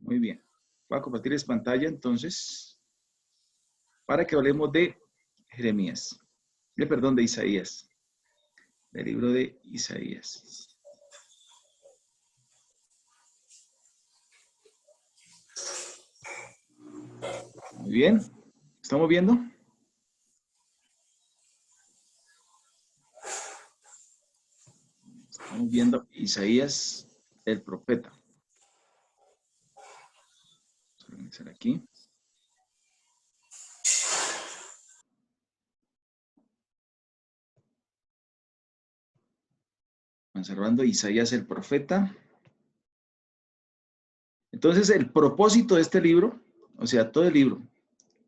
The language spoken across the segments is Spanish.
Muy bien. Voy a compartirles pantalla entonces para que hablemos de Jeremías. Perdón, de Isaías. Del libro de Isaías. Muy bien. ¿Estamos viendo? Estamos viendo Isaías, el profeta. Vamos a organizar aquí. Observando Isaías, el profeta. Entonces, el propósito de este libro, o sea, todo el libro,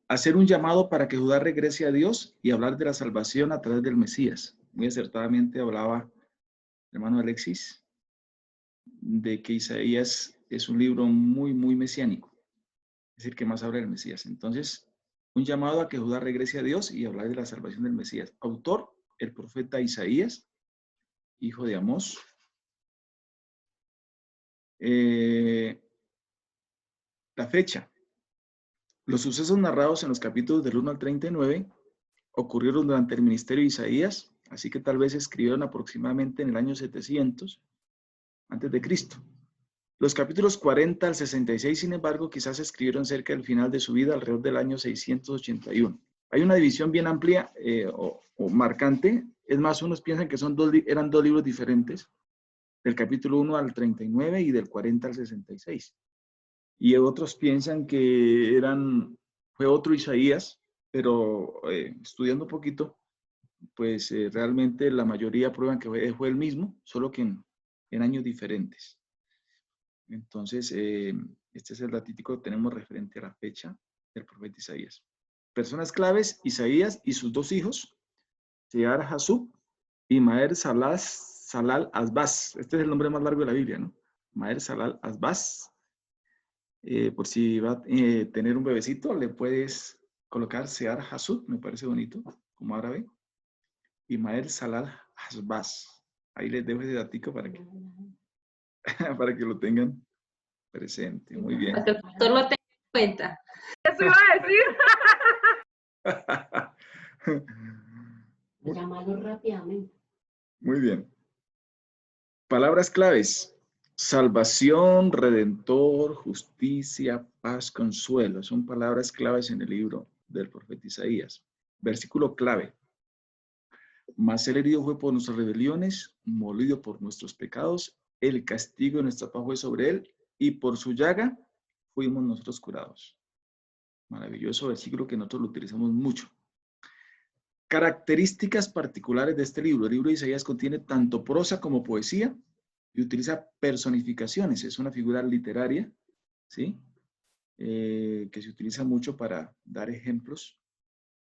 hacer un llamado para que Judá regrese a Dios y hablar de la salvación a través del Mesías. Muy acertadamente hablaba el hermano Alexis de que Isaías es un libro muy, muy mesiánico. Es el que más habla del Mesías. Entonces, un llamado a que Judá regrese a Dios y hablar de la salvación del Mesías. Autor, el profeta Isaías, hijo de Amós. La fecha. Los sucesos narrados en los capítulos del 1 al 39 ocurrieron durante el ministerio de Isaías, así que tal vez escribieron aproximadamente en el año 700 antes de Cristo. Los capítulos 40 al 66, sin embargo, quizás se escribieron cerca del final de su vida, alrededor del año 681. Hay una división bien amplia o marcante. Es más, unos piensan que eran dos libros diferentes, del capítulo 1 al 39 y del 40 al 66. Y otros piensan que fue otro Isaías, pero estudiando un poquito, pues realmente la mayoría prueban que fue el mismo, solo que en años diferentes. Entonces, este es el datítico que tenemos referente a la fecha del profeta Isaías. Personas claves: Isaías y sus dos hijos, Sear Hasub y Maher Salal Asbaz. Este es el nombre más largo de la Biblia, ¿no? Maher Salal Asbaz. Por si va a tener un bebecito, le puedes colocar Sear Hasub, me parece bonito, como árabe, y Maher Salal Asbaz. Ahí les dejo ese datico para que, para que lo tengan presente. Muy bien. Para que el doctor lo tenga en cuenta. Eso iba a decir. Llámalo rápidamente. Muy bien. Palabras claves: salvación, redentor, justicia, paz, consuelo. Son palabras claves en el libro del profeta Isaías. Versículo clave: mas él herido fue por nuestras rebeliones, molido por nuestros pecados, el castigo de nuestra paz fue sobre él, y por su llaga fuimos nosotros curados. Maravilloso versículo que nosotros lo utilizamos mucho. Características particulares de este libro. El libro de Isaías contiene tanto prosa como poesía y utiliza personificaciones. Es una figura literaria, ¿sí? Que se utiliza mucho para dar ejemplos.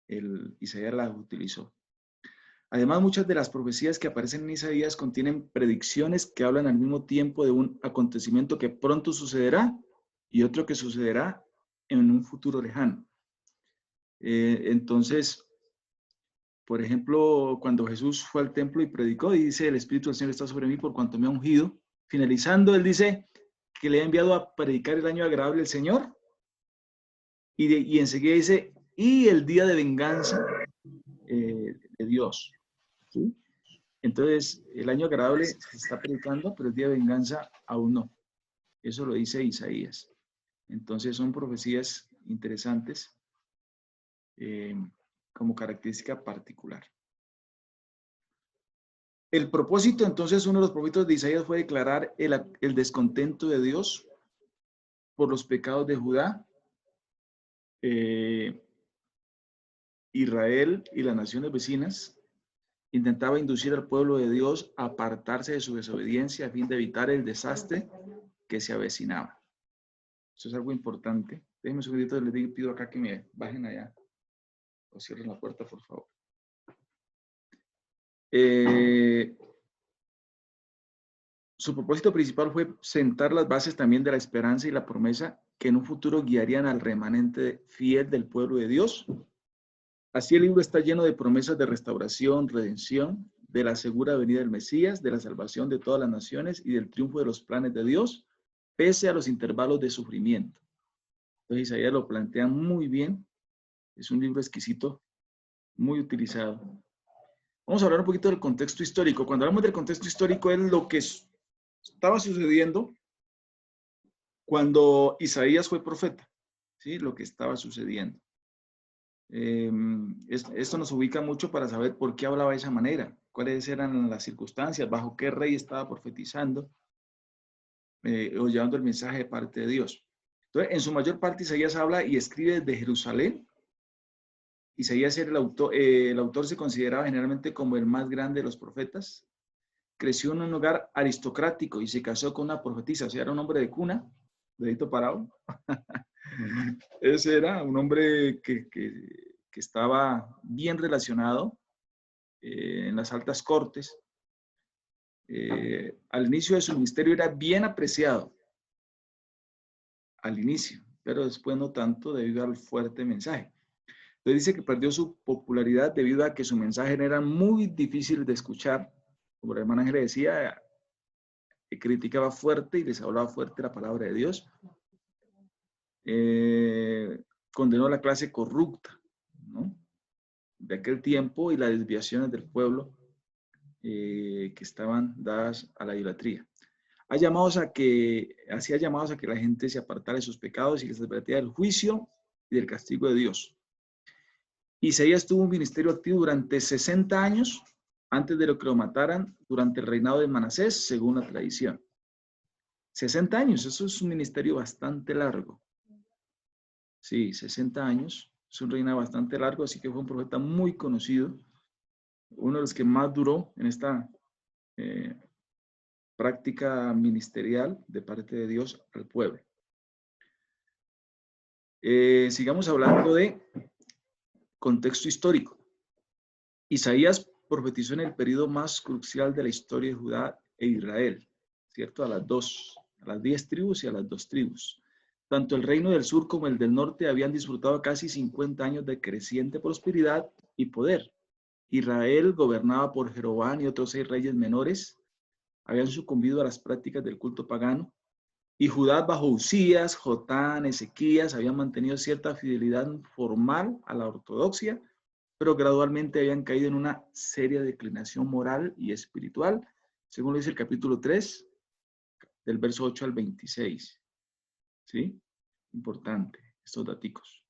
Isaías la utilizó. Además, muchas de las profecías que aparecen en Isaías contienen predicciones que hablan al mismo tiempo de un acontecimiento que pronto sucederá y otro que sucederá en un futuro lejano. Entonces, por ejemplo, cuando Jesús fue al templo y predicó, y dice: el Espíritu del Señor está sobre mí por cuanto me ha ungido. Finalizando, él dice que le ha enviado a predicar el año agradable del Señor. Y enseguida dice: y el día de venganza de Dios. ¿Sí? Entonces, el año agradable se está predicando, pero el día de venganza aún no. Eso lo dice Isaías. Entonces, son profecías interesantes como característica particular. El propósito, entonces, uno de los propósitos de Isaías fue declarar el descontento de Dios por los pecados de Judá, Israel y las naciones vecinas. Intentaba inducir al pueblo de Dios a apartarse de su desobediencia a fin de evitar el desastre que se avecinaba. Eso es algo importante. Déjenme un segundito, les pido acá que me bajen allá o cierren la puerta, por favor. Su propósito principal fue sentar las bases también de la esperanza y la promesa que en un futuro guiarían al remanente fiel del pueblo de Dios. Así el libro está lleno de promesas de restauración, redención, de la segura venida del Mesías, de la salvación de todas las naciones y del triunfo de los planes de Dios, pese a los intervalos de sufrimiento. Entonces Isaías lo plantea muy bien. Es un libro exquisito, muy utilizado. Vamos a hablar un poquito del contexto histórico. Cuando hablamos del contexto histórico es lo que estaba sucediendo cuando Isaías fue profeta, ¿sí? Lo que estaba sucediendo. Esto nos ubica mucho para saber por qué hablaba de esa manera, cuáles eran las circunstancias, bajo qué rey estaba profetizando o llevando el mensaje de parte de Dios. Entonces, en su mayor parte Isaías habla y escribe desde Jerusalén. Isaías era el autor se consideraba generalmente como el más grande de los profetas. Creció en un hogar aristocrático y se casó con una profetisa, o sea, era un hombre de cuna, dedito parado. Ese era un hombre que estaba bien relacionado en las altas cortes. Al inicio de su ministerio era bien apreciado, al inicio, pero después no tanto debido al fuerte mensaje. Entonces dice que perdió su popularidad debido a que su mensaje era muy difícil de escuchar. Como el hermano Ángel decía, criticaba fuerte y les hablaba fuerte la palabra de Dios. Condenó a la clase corrupta, ¿no?, de aquel tiempo y las desviaciones del pueblo que estaban dadas a la idolatría. Hacía llamados a que la gente se apartara de sus pecados y que se advirtiera del juicio y del castigo de Dios. Isaías tuvo un ministerio activo durante 60 años antes de lo que lo mataran durante el reinado de Manasés, según la tradición. 60 años, eso es un ministerio bastante largo. Sí, 60 años, es un reinado bastante largo, así que fue un profeta muy conocido, uno de los que más duró en esta práctica ministerial de parte de Dios al pueblo. Sigamos hablando de contexto histórico. Isaías profetizó en el periodo más crucial de la historia de Judá e Israel, ¿cierto? A las 10 tribus y a las 2 tribus. Tanto el reino del sur como el del norte habían disfrutado casi 50 años de creciente prosperidad y poder. Israel, gobernada por Jeroboam y otros 6 reyes menores, habían sucumbido a las prácticas del culto pagano, y Judá bajo Usías, Jotán, Ezequías habían mantenido cierta fidelidad formal a la ortodoxia, pero gradualmente habían caído en una seria declinación moral y espiritual, según lo dice el capítulo 3, del verso 8 al 26. ¿Sí? Importante, estos daticos.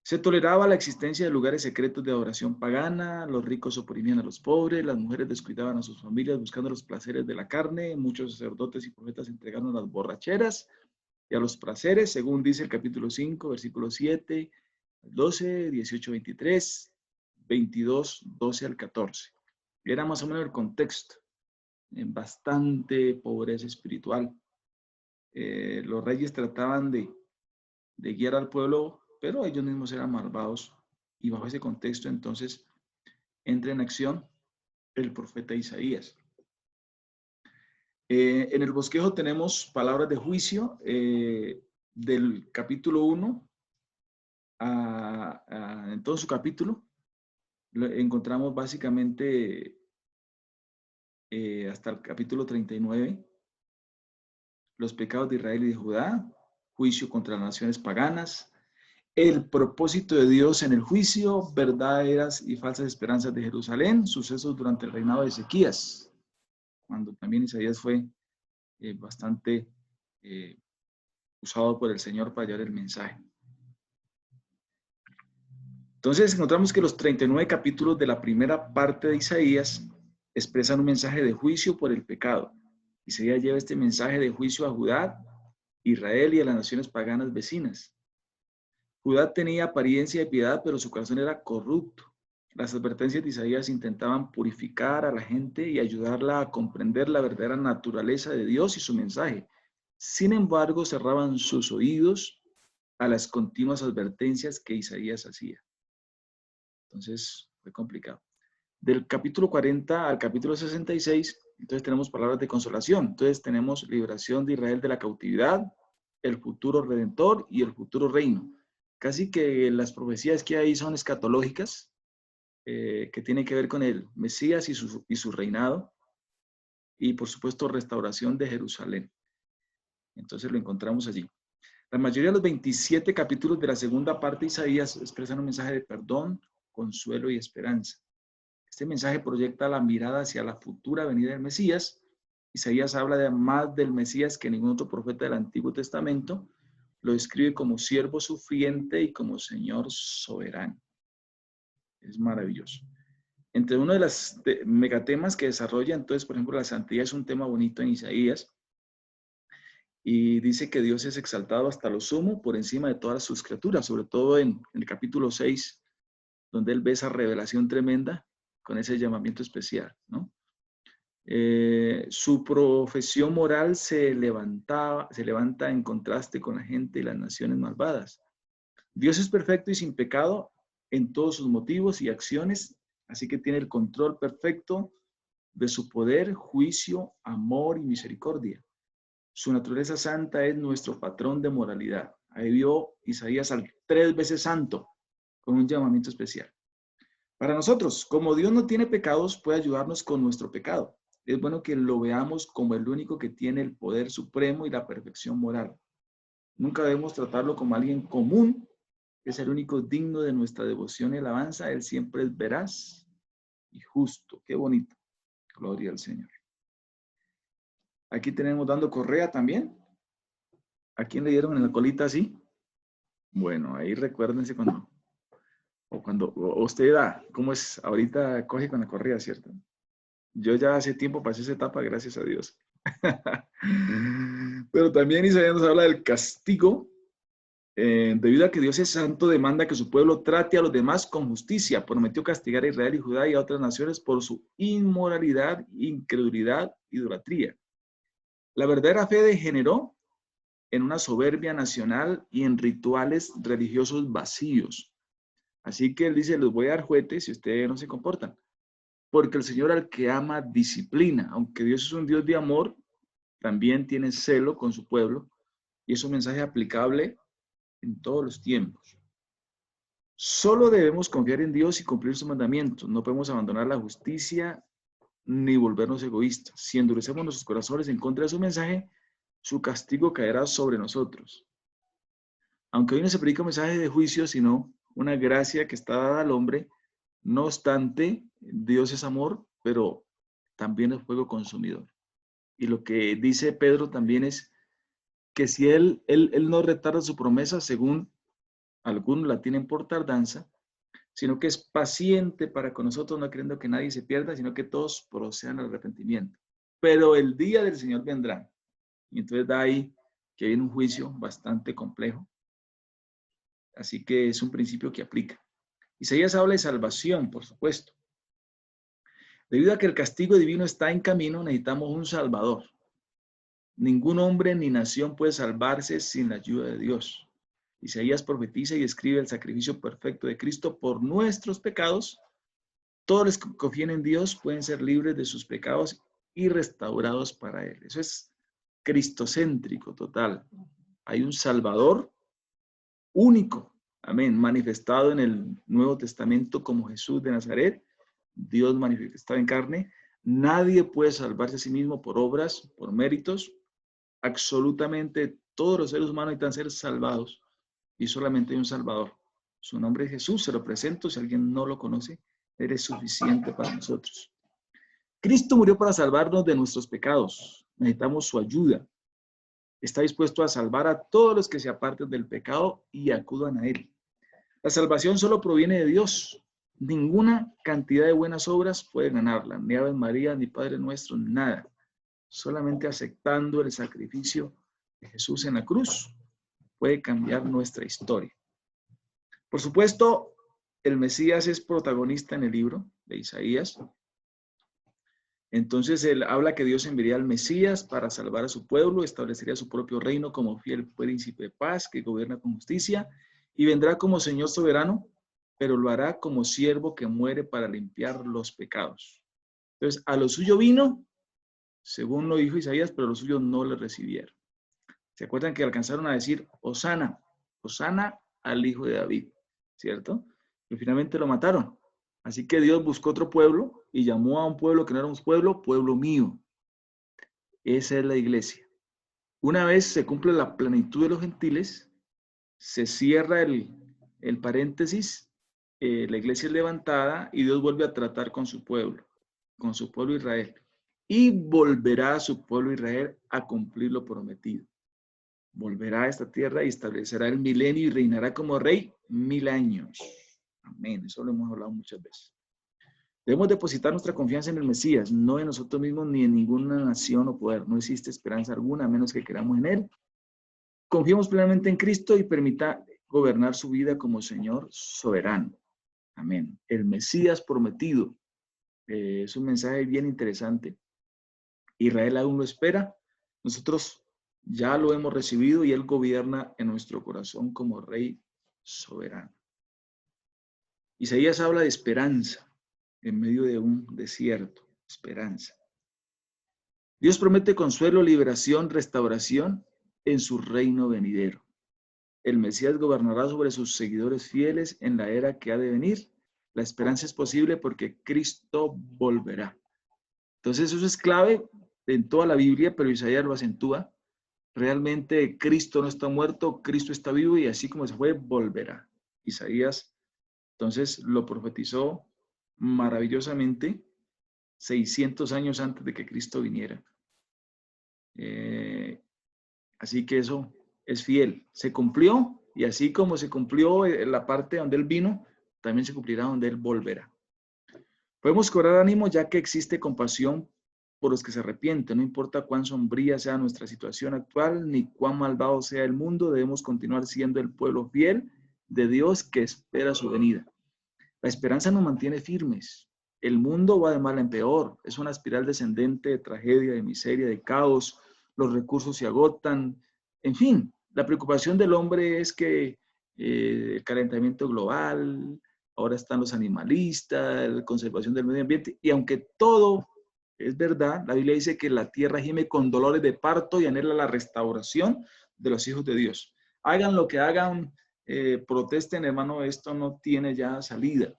Se toleraba la existencia de lugares secretos de adoración pagana, los ricos oprimían a los pobres, las mujeres descuidaban a sus familias buscando los placeres de la carne, muchos sacerdotes y profetas entregaron a las borracheras y a los placeres, según dice el capítulo 5, versículo 7, 12, 18, 23, 22, 12 al 14. Era más o menos el contexto, en bastante pobreza espiritual. Los reyes trataban de guiar al pueblo, pero ellos mismos eran malvados, y bajo ese contexto entonces entra en acción el profeta Isaías. En el bosquejo tenemos palabras de juicio del capítulo 1 en todo su capítulo. Encontramos básicamente hasta el capítulo 39 los pecados de Israel y de Judá, juicio contra las naciones paganas, el propósito de Dios en el juicio, verdaderas y falsas esperanzas de Jerusalén, sucesos durante el reinado de Ezequías, cuando también Isaías fue bastante usado por el Señor para llevar el mensaje. Entonces encontramos que los 39 capítulos de la primera parte de Isaías expresan un mensaje de juicio por el pecado. Isaías lleva este mensaje de juicio a Judá, Israel y a las naciones paganas vecinas. Judá tenía apariencia de piedad, pero su corazón era corrupto. Las advertencias de Isaías intentaban purificar a la gente y ayudarla a comprender la verdadera naturaleza de Dios y su mensaje. Sin embargo, cerraban sus oídos a las continuas advertencias que Isaías hacía. Entonces, fue complicado. Del capítulo 40 al capítulo 66, entonces tenemos palabras de consolación. Entonces tenemos liberación de Israel de la cautividad, el futuro redentor y el futuro reino. Casi que las profecías que hay son escatológicas, que tienen que ver con el Mesías y su reinado, y por supuesto restauración de Jerusalén. Entonces lo encontramos allí. La mayoría de los 27 capítulos de la segunda parte de Isaías expresan un mensaje de perdón, consuelo y esperanza. Este mensaje proyecta la mirada hacia la futura venida del Mesías. Isaías habla de más del Mesías que ningún otro profeta del Antiguo Testamento. Lo describe como siervo sufriente y como Señor soberano. Es maravilloso. Entre uno de los megatemas que desarrolla, entonces, por ejemplo, la santidad es un tema bonito en Isaías. Y dice que Dios es exaltado hasta lo sumo por encima de todas sus criaturas, sobre todo en el capítulo 6, donde él ve esa revelación tremenda con ese llamamiento especial, ¿no? Su profesión moral se levanta en contraste con la gente y las naciones malvadas. Dios es perfecto y sin pecado en todos sus motivos y acciones, así que tiene el control perfecto de su poder, juicio, amor y misericordia. Su naturaleza santa es nuestro patrón de moralidad. Ahí vio Isaías al 3 veces santo, con un llamamiento especial. Para nosotros, como Dios no tiene pecados, puede ayudarnos con nuestro pecado. Es bueno que lo veamos como el único que tiene el poder supremo y la perfección moral. Nunca debemos tratarlo como alguien común, que es el único digno de nuestra devoción y alabanza. Él siempre es veraz y justo. Qué bonito. Gloria al Señor. Aquí tenemos dando correa también. ¿A quién le dieron en la colita así? Bueno, ahí recuérdense cuando usted da, ¿cómo es? Ahorita coge con la correa, ¿cierto? Yo ya hace tiempo pasé esa etapa, gracias a Dios. Pero también Isaías nos habla del castigo. Debido a que Dios es santo, demanda que su pueblo trate a los demás con justicia. Prometió castigar a Israel y Judá y a otras naciones por su inmoralidad, incredulidad, idolatría. La verdadera fe degeneró en una soberbia nacional y en rituales religiosos vacíos. Así que él dice, les voy a dar juguetes si ustedes no se comportan. Porque el Señor al que ama disciplina. Aunque Dios es un Dios de amor, también tiene celo con su pueblo. Y es un mensaje aplicable en todos los tiempos. Solo debemos confiar en Dios y cumplir sus mandamientos. No podemos abandonar la justicia ni volvernos egoístas. Si endurecemos nuestros corazones en contra de su mensaje, su castigo caerá sobre nosotros. Aunque hoy no se predica un mensaje de juicio, sino una gracia que está dada al hombre, no obstante, Dios es amor, pero también es fuego consumidor. Y lo que dice Pedro también es que si él no retarda su promesa, según algunos la tienen por tardanza, sino que es paciente para con nosotros, no queriendo que nadie se pierda, sino que todos procedan al arrepentimiento. Pero el día del Señor vendrá. Y entonces da ahí que viene un juicio bastante complejo. Así que es un principio que aplica. Isaías habla de salvación, por supuesto. Debido a que el castigo divino está en camino, necesitamos un Salvador. Ningún hombre ni nación puede salvarse sin la ayuda de Dios. Isaías profetiza y describe el sacrificio perfecto de Cristo por nuestros pecados. Todos los que confíen en Dios pueden ser libres de sus pecados y restaurados para Él. Eso es cristocéntrico total. Hay un Salvador único, amén, manifestado en el Nuevo Testamento como Jesús de Nazaret, Dios manifestado en carne. Nadie puede salvarse a sí mismo por obras, por méritos. Absolutamente todos los seres humanos necesitan ser salvados y solamente hay un Salvador. Su nombre es Jesús, se lo presento. Si alguien no lo conoce, Él es suficiente para nosotros. Cristo murió para salvarnos de nuestros pecados. Necesitamos su ayuda. Está dispuesto a salvar a todos los que se aparten del pecado y acudan a Él. La salvación solo proviene de Dios. Ninguna cantidad de buenas obras puede ganarla. Ni Ave María, ni Padre Nuestro, nada. Solamente aceptando el sacrificio de Jesús en la cruz puede cambiar nuestra historia. Por supuesto, el Mesías es protagonista en el libro de Isaías. Entonces él habla que Dios enviaría al Mesías para salvar a su pueblo, establecería su propio reino como fiel príncipe de paz que gobierna con justicia y vendrá como Señor soberano, pero lo hará como siervo que muere para limpiar los pecados. Entonces, a lo suyo vino, según lo dijo Isaías, pero los suyos no le recibieron. ¿Se acuerdan que alcanzaron a decir, Hosana, Hosana al hijo de David, ¿cierto? Y finalmente lo mataron. Así que Dios buscó otro pueblo y llamó a un pueblo que no éramos pueblo, pueblo mío. Esa es la iglesia. Una vez se cumple la plenitud de los gentiles, se cierra el paréntesis, la iglesia es levantada y Dios vuelve a tratar con su pueblo Israel. Y volverá a su pueblo Israel a cumplir lo prometido. Volverá a esta tierra y establecerá el milenio y reinará como rey 1000 años. Amén. Eso lo hemos hablado muchas veces. Debemos depositar nuestra confianza en el Mesías, no en nosotros mismos ni en ninguna nación o poder. No existe esperanza alguna a menos que creamos en Él. Confiemos plenamente en Cristo y permita gobernar su vida como Señor soberano. Amén. El Mesías prometido. Es un mensaje bien interesante. Israel aún lo espera. Nosotros ya lo hemos recibido y Él gobierna en nuestro corazón como Rey soberano. Isaías habla de esperanza en medio de un desierto. Esperanza. Dios promete consuelo, liberación, restauración en su reino venidero. El Mesías gobernará sobre sus seguidores fieles en la era que ha de venir. La esperanza es posible porque Cristo volverá. Entonces eso es clave en toda la Biblia, pero Isaías lo acentúa. Realmente Cristo no está muerto, Cristo está vivo y así como se fue, volverá. Isaías entonces lo profetizó maravillosamente 600 años antes de que Cristo viniera. Así que eso es fiel. Se cumplió y así como se cumplió en la parte donde Él vino, también se cumplirá donde Él volverá. Podemos cobrar ánimo ya que existe compasión por los que se arrepienten. No importa cuán sombría sea nuestra situación actual, ni cuán malvado sea el mundo, debemos continuar siendo el pueblo fiel de Dios que espera su venida. La esperanza nos mantiene firmes. El mundo va de mal en peor. Es una espiral descendente de tragedia, de miseria, de caos. Los recursos se agotan. En fin, la preocupación del hombre es que el calentamiento global, ahora están los animalistas, la conservación del medio ambiente, y aunque todo es verdad, la Biblia dice que la tierra gime con dolores de parto y anhela la restauración de los hijos de Dios. Hagan lo que hagan, protesten, hermano, esto no tiene ya salida.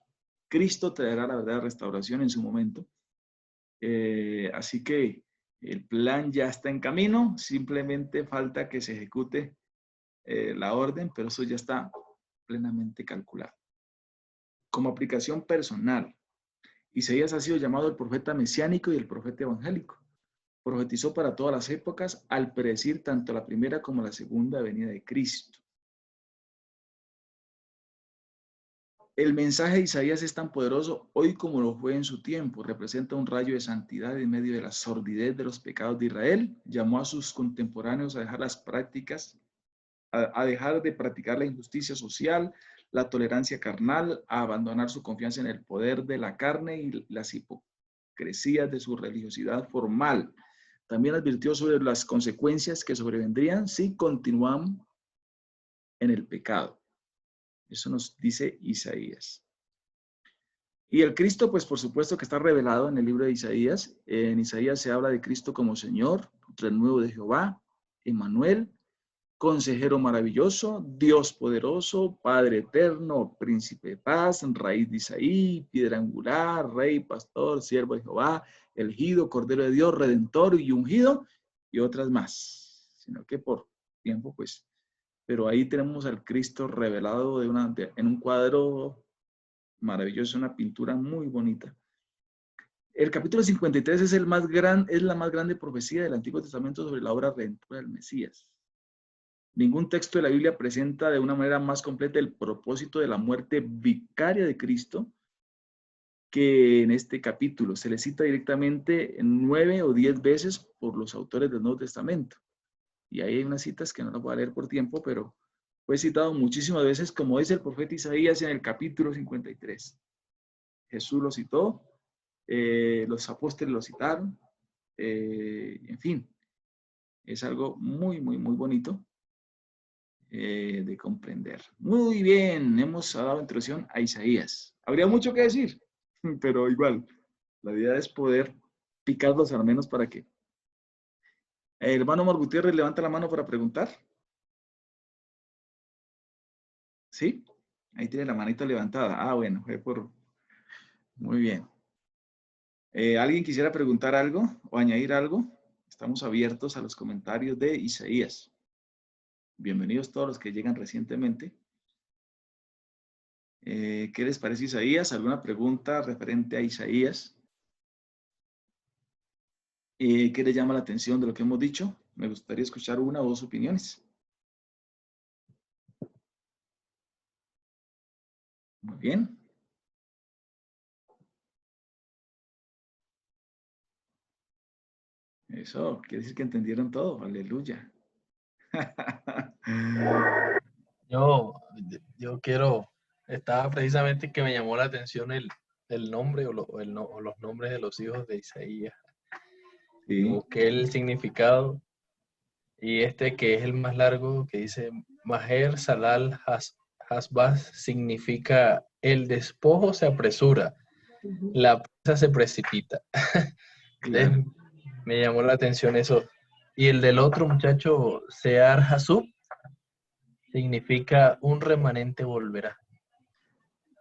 Cristo traerá la verdadera restauración en su momento. Así que el plan ya está en camino, simplemente falta que se ejecute la orden, pero eso ya está plenamente calculado. Como aplicación personal, Isaías ha sido llamado el profeta mesiánico y el profeta evangélico. Profetizó para todas las épocas al predecir tanto la primera como la segunda venida de Cristo. El mensaje de Isaías es tan poderoso hoy como lo fue en su tiempo. Representa un rayo de santidad en medio de la sordidez de los pecados de Israel. Llamó a sus contemporáneos a dejar las prácticas, a dejar de practicar la injusticia social, la tolerancia carnal, a abandonar su confianza en el poder de la carne y las hipocresías de su religiosidad formal. También advirtió sobre las consecuencias que sobrevendrían si continuaban en el pecado. Eso nos dice Isaías. Y el Cristo, pues por supuesto que está revelado en el libro de Isaías. En Isaías se habla de Cristo como Señor, renuevo de Jehová, Emmanuel, Consejero maravilloso, Dios poderoso, Padre eterno, Príncipe de paz, raíz de Isaí, piedra angular, Rey, Pastor, Siervo de Jehová, elegido, Cordero de Dios, Redentor y ungido, y otras más. Sino que por tiempo, pues. Pero ahí tenemos al Cristo revelado en un cuadro maravilloso, una pintura muy bonita. El capítulo 53 es la más grande profecía del Antiguo Testamento sobre la obra redentora del Mesías. Ningún texto de la Biblia presenta de una manera más completa el propósito de la muerte vicaria de Cristo que en este capítulo. Se le cita directamente 9 o 10 veces por los autores del Nuevo Testamento. Y ahí hay unas citas que no las voy a leer por tiempo, pero fue citado muchísimas veces, como dice el profeta Isaías en el capítulo 53. Jesús lo citó, los apóstoles lo citaron, en fin, es algo muy, muy, muy bonito de comprender. Muy bien, hemos dado introducción a Isaías. Habría mucho que decir, pero igual, la idea es poder picarlos al menos para que... hermano Omar Gutiérrez, levanta la mano para preguntar. ¿Sí? Ahí tiene la manita levantada. Ah, bueno, fue por... Muy bien. ¿Alguien quisiera preguntar algo o añadir algo? Estamos abiertos a los comentarios de Isaías. Bienvenidos todos los que llegan recientemente. ¿Qué les parece Isaías? ¿Alguna pregunta referente a Isaías? ¿Qué les llama la atención de lo que hemos dicho? Me gustaría escuchar una o dos opiniones. Muy bien. Eso, quiere decir que entendieron todo. Aleluya. Yo quiero, estaba precisamente que me llamó la atención el nombre o los nombres de los hijos de Isaías. Sí, Busqué el significado y este que es el más largo, que dice Maher Salal Hasbaz, significa el despojo se apresura, la presa se precipita. claro. Me llamó la atención eso. Y el del otro muchacho, Sear Hasub, significa un remanente volverá.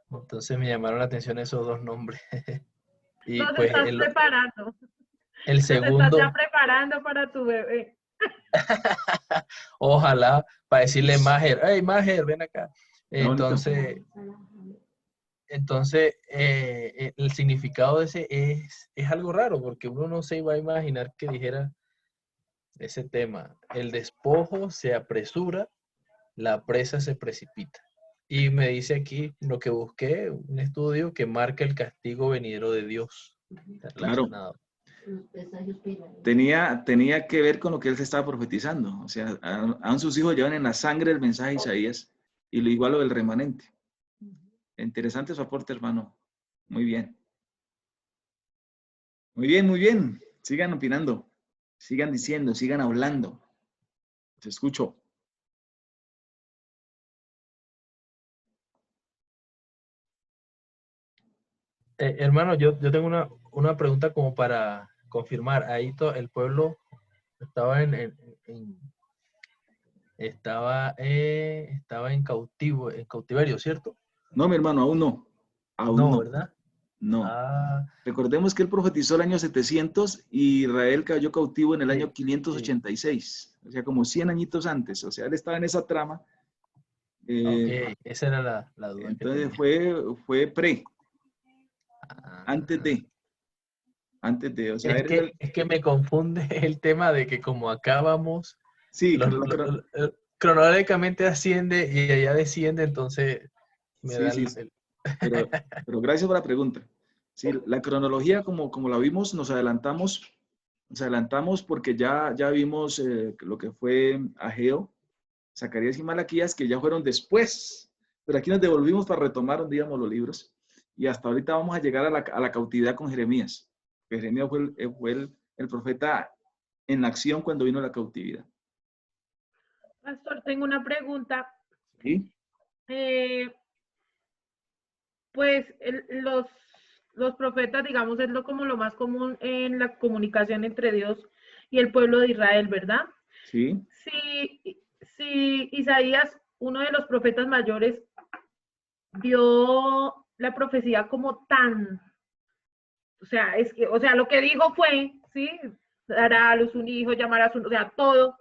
Entonces me llamaron la atención esos dos nombres. Y Los pues estás preparando. el Los estás segundo, ya preparando para tu bebé. ojalá, para decirle Maher, hey Maher, ven acá. Está bonito. Entonces el significado de ese es algo raro, porque uno no se iba a imaginar que dijera ese tema. El despojo se apresura, la presa se precipita. Y me dice aquí lo que busqué, un estudio que marca el castigo venidero de Dios. Claro. Relacionado. Tenía que ver con lo que él se estaba profetizando. O sea, aún sus hijos llevan en la sangre el mensaje de Isaías y lo igual lo del remanente. Interesante su aporte, hermano. Muy bien. Muy bien, muy bien. Sigan opinando. Sigan diciendo, sigan hablando. Los escucho. Hermano, yo tengo una pregunta como para confirmar. Ahí el pueblo estaba estaba en cautiverio, ¿cierto? No, mi hermano, aún no. Aún No, no. ¿verdad? No. Ah, Recordemos que él profetizó el año 700 y Israel cayó cautivo en el año sí, 586. O sea, como 100 añitos antes. O sea, él estaba en esa trama. ok, esa era la duda que Entonces tenía. fue Ah, antes de, o sea, es que me confunde el tema de que como acabamos, sí, cronológicamente asciende y allá desciende, entonces me sí, da sí, pero gracias por la pregunta. Sí, la cronología como la vimos, nos adelantamos porque ya vimos lo que fue Ageo, Zacarías y Malaquías, que ya fueron después, pero aquí nos devolvimos para retomar, digamos, los libros, y hasta ahorita vamos a llegar a la cautividad con Jeremías. Jeremías fue el profeta en acción cuando vino la cautividad. Pastor, tengo una pregunta. ¿Sí? Pues los profetas, digamos, es como lo más común en la comunicación entre Dios y el pueblo de Israel, ¿verdad? ¿Sí? Si Isaías, uno de los profetas mayores, vio la profecía como tan, o sea, lo que dijo fue, ¿sí? Dará a luz un hijo, llamará a su, o sea, todo.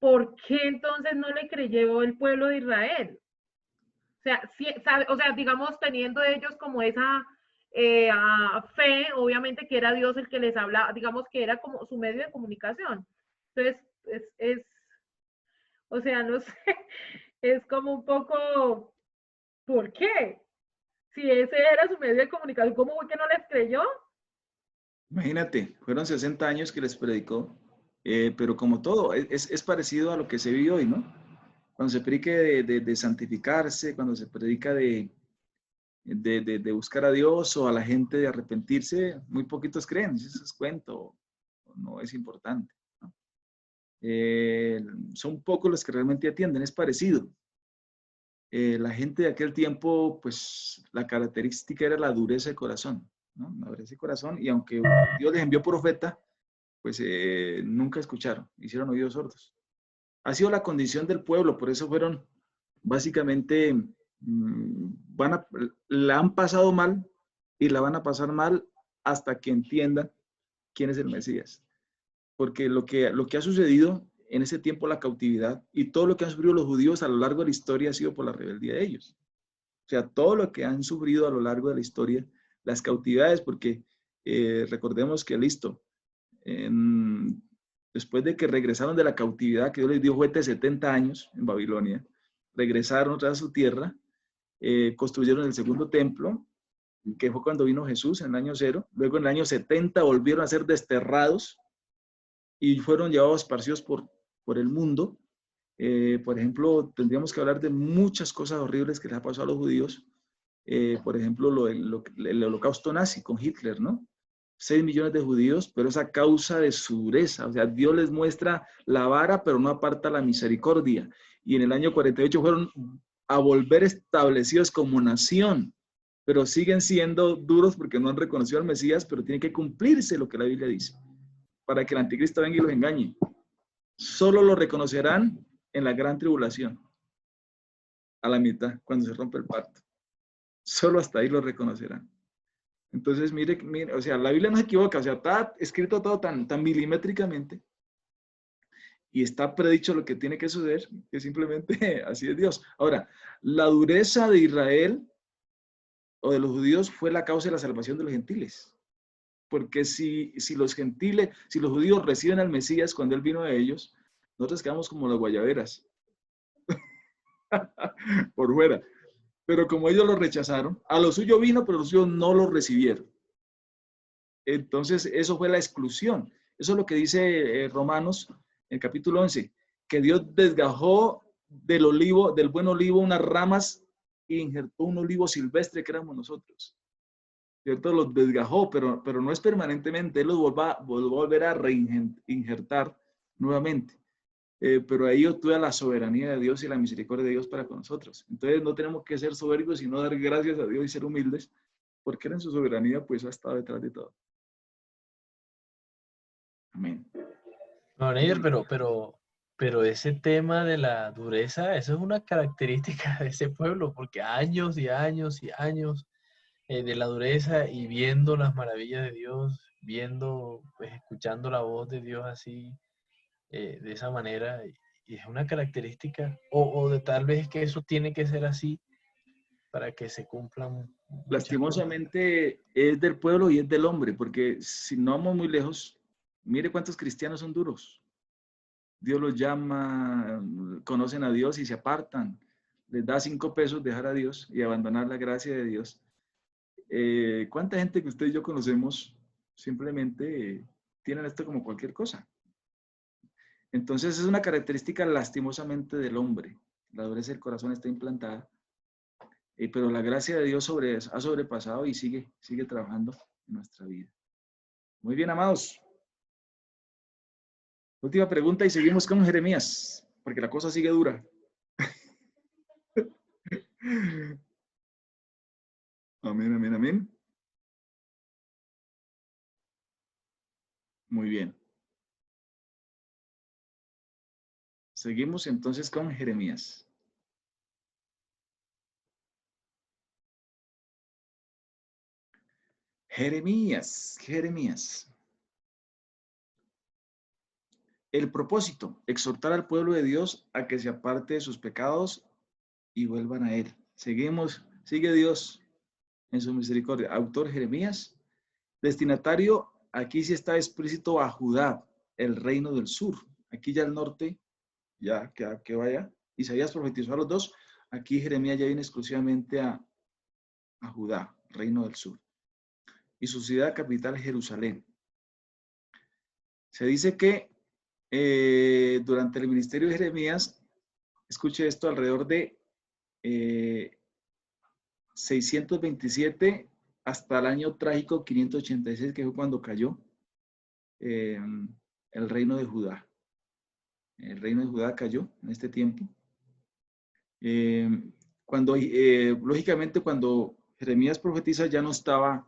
¿Por qué entonces no le creyó el pueblo de Israel? O sea, digamos, teniendo ellos como esa fe, obviamente que era Dios el que les hablaba, digamos que era como su medio de comunicación. Entonces, o sea, no sé, es como un poco, ¿por qué? Si ese era su medio de comunicación, ¿cómo fue que no les creyó? Imagínate, fueron 60 años que les predicó, pero como todo, es parecido a lo que se vive hoy, ¿no? Cuando se predica de santificarse, cuando se predica de buscar a Dios o a la gente de arrepentirse, muy poquitos creen, eso es cuento, no es importante, ¿no? Son pocos los que realmente atienden, es parecido. La gente de aquel tiempo, pues la característica era la dureza de corazón, ¿no? La dureza de corazón, y aunque Dios les envió profeta, pues nunca escucharon, hicieron oídos sordos. Ha sido la condición del pueblo, por eso fueron básicamente, la han pasado mal y la van a pasar mal hasta que entiendan quién es el Mesías. porque lo que ha sucedido en ese tiempo, la cautividad, y todo lo que han sufrido los judíos a lo largo de la historia ha sido por la rebeldía de ellos. O sea, todo lo que han sufrido a lo largo de la historia, las cautividades, porque recordemos que listo, después de que regresaron de la cautividad, que Dios les dio fuerte 70 años en Babilonia, regresaron otra vez a su tierra, construyeron el segundo templo, que fue cuando vino Jesús en el año 0. Luego en el año 70 volvieron a ser desterrados y fueron llevados esparcidos por el mundo. Por ejemplo, tendríamos que hablar de muchas cosas horribles que les ha pasado a los judíos. Por ejemplo, el holocausto nazi con Hitler, ¿no? 6 millones de judíos, pero es a causa de su dureza. O sea, Dios les muestra la vara, pero no aparta la misericordia. Y en el año 48 fueron a volver establecidos como nación, pero siguen siendo duros porque no han reconocido al Mesías, pero tiene que cumplirse lo que la Biblia dice, para que el anticristo venga y los engañe. Solo lo reconocerán en la gran tribulación, a la mitad, cuando se rompe el pacto. Solo hasta ahí lo reconocerán. Entonces, mire, o sea, la Biblia no se equivoca, o sea, está escrito todo tan milimétricamente y está predicho lo que tiene que suceder, que simplemente así es Dios. Ahora, la dureza de Israel o de los judíos fue la causa de la salvación de los gentiles. Porque si los judíos reciben al Mesías cuando Él vino a ellos, nosotros quedamos como las guayaberas, por fuera. Pero como ellos lo rechazaron, a lo suyo vino, pero los suyos no lo recibieron. Entonces, eso fue la exclusión. Eso es lo que dice Romanos, en el capítulo 11, que Dios desgajó del buen olivo, unas ramas e injertó un olivo silvestre que éramos nosotros. ¿Cierto? Los desgajó, pero no es permanentemente. Él los volvió a volver a reinjertar nuevamente. Pero ahí actúa la soberanía de Dios y la misericordia de Dios para con nosotros. Entonces no tenemos que ser soberbios, sino dar gracias a Dios y ser humildes, porque Él en su soberanía pues ha estado detrás de todo. Amén. No, Neider, pero ese tema de la dureza, eso es una característica de ese pueblo, porque años y años y años de la dureza y viendo las maravillas de Dios, viendo, pues escuchando la voz de Dios así, de esa manera, y es una característica, o de tal vez que eso tiene que ser así para que se cumplan muchas cosas. Lastimosamente es del pueblo y es del hombre, porque si no vamos muy lejos, mire cuántos cristianos son duros. Dios los llama, conocen a Dios y se apartan. Les da 5 pesos dejar a Dios y abandonar la gracia de Dios. ¿Cuánta gente que usted y yo conocemos simplemente tienen esto como cualquier cosa? Entonces es una característica lastimosamente del hombre. La dureza del corazón está implantada, pero la gracia de Dios ha sobrepasado y sigue trabajando en nuestra vida. Muy bien, amados. Última pregunta y seguimos con Jeremías, porque la cosa sigue dura. Amén, amén, amén. Muy bien. Seguimos entonces con Jeremías. Jeremías. El propósito, exhortar al pueblo de Dios a que se aparte de sus pecados y vuelvan a Él. Sigue Dios en su misericordia. Autor Jeremías. Destinatario, aquí sí está explícito a Judá, el reino del sur. Aquí ya el norte, ya que vaya. Isaías profetizó a los dos. Aquí Jeremías ya viene exclusivamente a Judá, reino del sur. Y su ciudad capital, Jerusalén. Se dice que durante el ministerio de Jeremías, escuche esto, alrededor de 627 hasta el año trágico 586, que fue cuando cayó el reino de Judá. El reino de Judá cayó en este tiempo. Lógicamente, cuando Jeremías profetiza, ya no estaba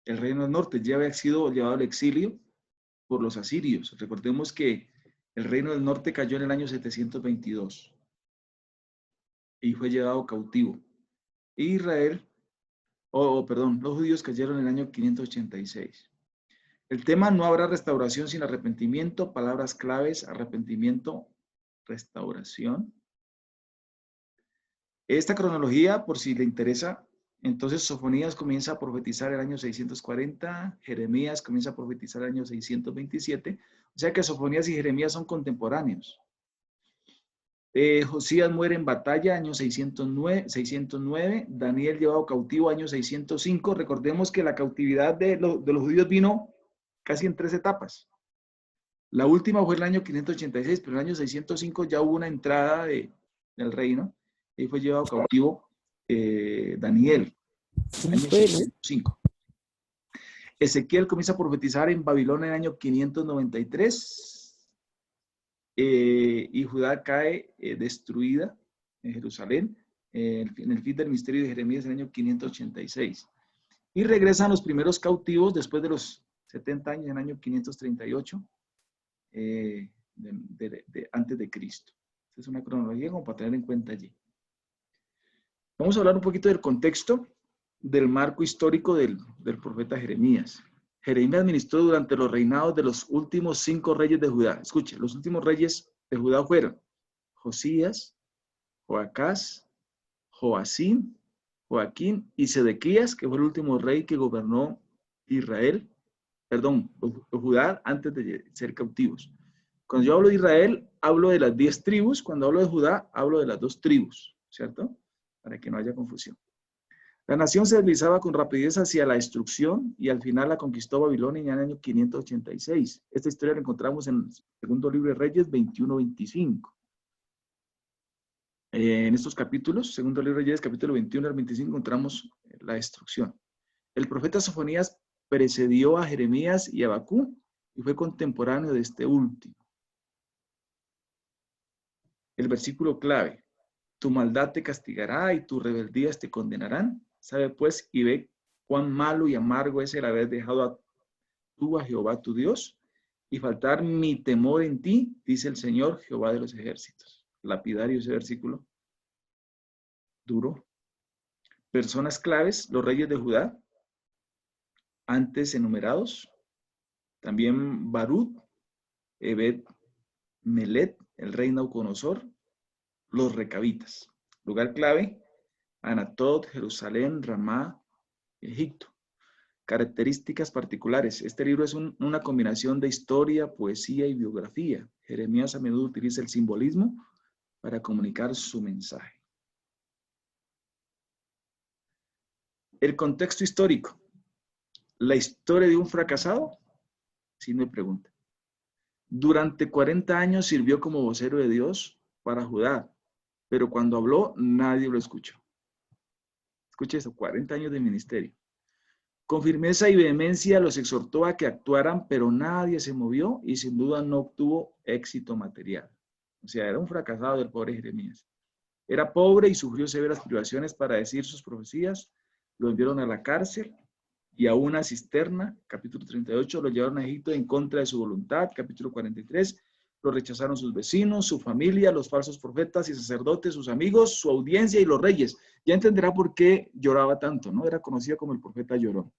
el reino del norte, ya había sido llevado al exilio por los asirios. Recordemos que el reino del norte cayó en el año 722 y fue llevado cautivo. Israel, los judíos cayeron en el año 586. El tema: no habrá restauración sin arrepentimiento. Palabras claves: arrepentimiento, restauración. Esta cronología, por si le interesa, entonces Sofonías comienza a profetizar el año 640, Jeremías comienza a profetizar el año 627, o sea que Sofonías y Jeremías son contemporáneos. Josías muere en batalla, año 609, Daniel llevado cautivo, año 605. Recordemos que la cautividad de los judíos vino casi en 3 etapas. La última fue el año 586, pero en el año 605 ya hubo una entrada del reino, y fue llevado cautivo Daniel, año 605. Ezequiel comienza a profetizar en Babilonia en el año 593, y Judá cae destruida en Jerusalén en el fin del misterio de Jeremías en el año 586. Y regresan los primeros cautivos después de los 70 años en el año 538 antes de Cristo. Esta es una cronología como para tener en cuenta allí. Vamos a hablar un poquito del contexto, del marco histórico del profeta Jeremías. Jeremías ministró durante los reinados de los últimos 5 reyes de Judá. Escuche, los últimos reyes de Judá fueron Josías, Joacás, Joacim, Joaquín y Sedequías, que fue el último rey que gobernó Israel, Judá antes de ser cautivos. Cuando yo hablo de Israel, hablo de las 10 tribus. Cuando hablo de Judá, hablo de las 2 tribus, ¿cierto? Para que no haya confusión. La nación se deslizaba con rapidez hacia la destrucción y al final la conquistó Babilonia en el año 586. Esta historia la encontramos en el segundo libro de Reyes 21-25. En estos capítulos, segundo libro de Reyes, capítulo 21 al 25, encontramos la destrucción. El profeta Sofonías precedió a Jeremías y a Habacuc y fue contemporáneo de este último. El versículo clave: tu maldad te castigará y tus rebeldías te condenarán. Sabe pues y ve cuán malo y amargo es el haber dejado a Jehová tu Dios y faltar mi temor en ti, dice el Señor Jehová de los ejércitos. Lapidario ese versículo. Duro. Personas claves: los reyes de Judá, antes enumerados. También Barut, Ebed Melet, el rey Nauconosor, los recabitas. Lugar clave: Anatot, Jerusalén, Ramá, Egipto. Características particulares: este libro es una combinación de historia, poesía y biografía. Jeremías a menudo utiliza el simbolismo para comunicar su mensaje. El contexto histórico: la historia de un fracasado, si me pregunta. Durante 40 años sirvió como vocero de Dios para Judá, pero cuando habló nadie lo escuchó. Escuche eso: 40 años de ministerio. Con firmeza y vehemencia los exhortó a que actuaran, pero nadie se movió y sin duda no obtuvo éxito material. O sea, era un fracasado el pobre Jeremías. Era pobre y sufrió severas privaciones para decir sus profecías. Lo enviaron a la cárcel y a una cisterna, capítulo 38, lo llevaron a Egipto en contra de su voluntad, capítulo 43, lo rechazaron sus vecinos, su familia, los falsos profetas y sacerdotes, sus amigos, su audiencia y los reyes. Ya entenderá por qué lloraba tanto, ¿no? Era conocido como el profeta llorón.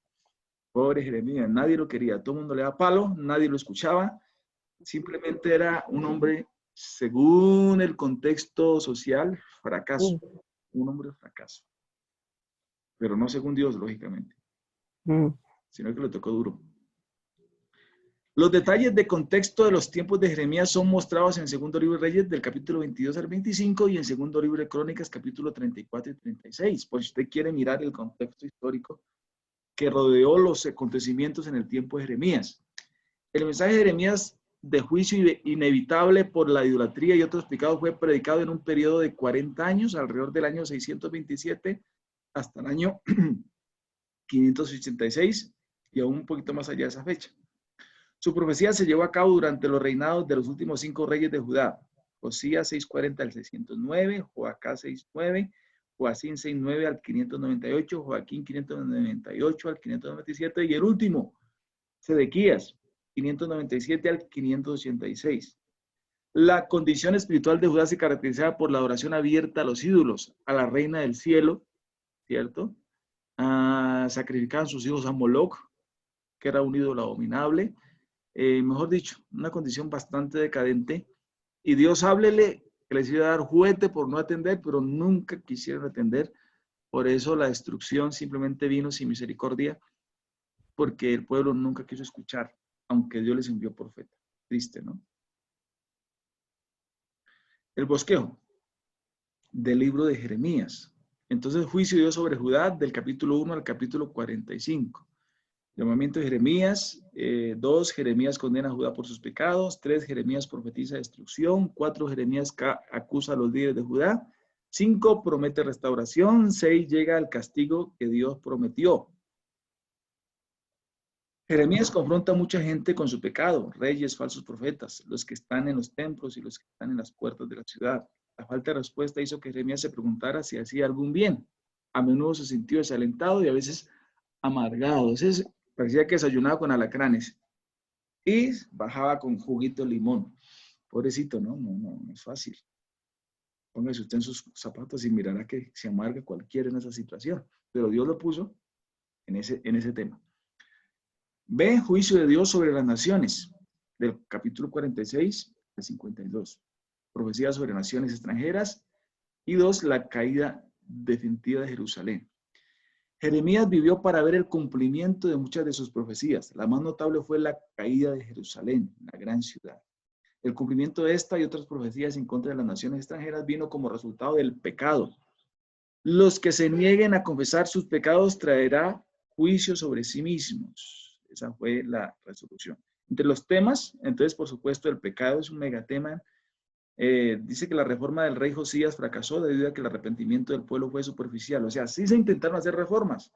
Pobre Jeremías, nadie lo quería, todo el mundo le daba palo, nadie lo escuchaba, simplemente era un hombre, según el contexto social, fracaso, un hombre fracaso. Pero no según Dios, lógicamente, sino que le tocó duro. Los detalles de contexto de los tiempos de Jeremías son mostrados en segundo libro de Reyes del capítulo 22 al 25 y en segundo libro de Crónicas capítulo 34 y 36. Pues si usted quiere mirar el contexto histórico que rodeó los acontecimientos en el tiempo de Jeremías. El mensaje de Jeremías de juicio inevitable por la idolatría y otros pecados fue predicado en un periodo de 40 años, alrededor del año 627 hasta el año 586 y aún un poquito más allá de esa fecha. Su profecía se llevó a cabo durante los reinados de los últimos 5 reyes de Judá: Josías 640 al 609, Joacás 609, Joacín 609 al 598, Joaquín 598 al 597 y el último, Sedequías 597 al 586. La condición espiritual de Judá se caracterizaba por la adoración abierta a los ídolos, a la reina del cielo, ¿cierto? Sacrificaban sus hijos a Moloch, que era un ídolo abominable. Mejor dicho, una condición bastante decadente. Y Dios háblele que les iba a dar juguete por no atender, pero nunca quisieron atender. Por eso la destrucción simplemente vino sin misericordia, porque el pueblo nunca quiso escuchar, aunque Dios les envió profeta. Triste, ¿no? El bosquejo del libro de Jeremías. Entonces, juicio de Dios sobre Judá, del capítulo 1 al capítulo 45. Llamamiento de Jeremías. 2, Jeremías condena a Judá por sus pecados. 3, Jeremías profetiza destrucción. 4, Jeremías acusa a los líderes de Judá. 5, promete restauración. 6, llega al castigo que Dios prometió. Jeremías confronta a mucha gente con su pecado, reyes, falsos profetas, los que están en los templos y los que están en las puertas de la ciudad. La falta de respuesta hizo que Jeremías se preguntara si hacía algún bien. A menudo se sintió desalentado y a veces amargado. A veces parecía que desayunaba con alacranes y bajaba con juguito de limón. Pobrecito, no es fácil. Póngase usted en sus zapatos y mirará que se amarga cualquiera en esa situación. Pero Dios lo puso en ese tema. B, juicio de Dios sobre las naciones, del capítulo 46 al 52. Profecía sobre naciones extranjeras. Y 2, la caída definitiva de Jerusalén. Jeremías vivió para ver el cumplimiento de muchas de sus profecías. La más notable fue la caída de Jerusalén, la gran ciudad. El cumplimiento de esta y otras profecías en contra de las naciones extranjeras vino como resultado del pecado. Los que se nieguen a confesar sus pecados traerá juicio sobre sí mismos. Esa fue la resolución. Entre los temas, entonces, por supuesto, el pecado es un megatema. Dice que la reforma del rey Josías fracasó debido a que el arrepentimiento del pueblo fue superficial. O sea, sí se intentaron hacer reformas,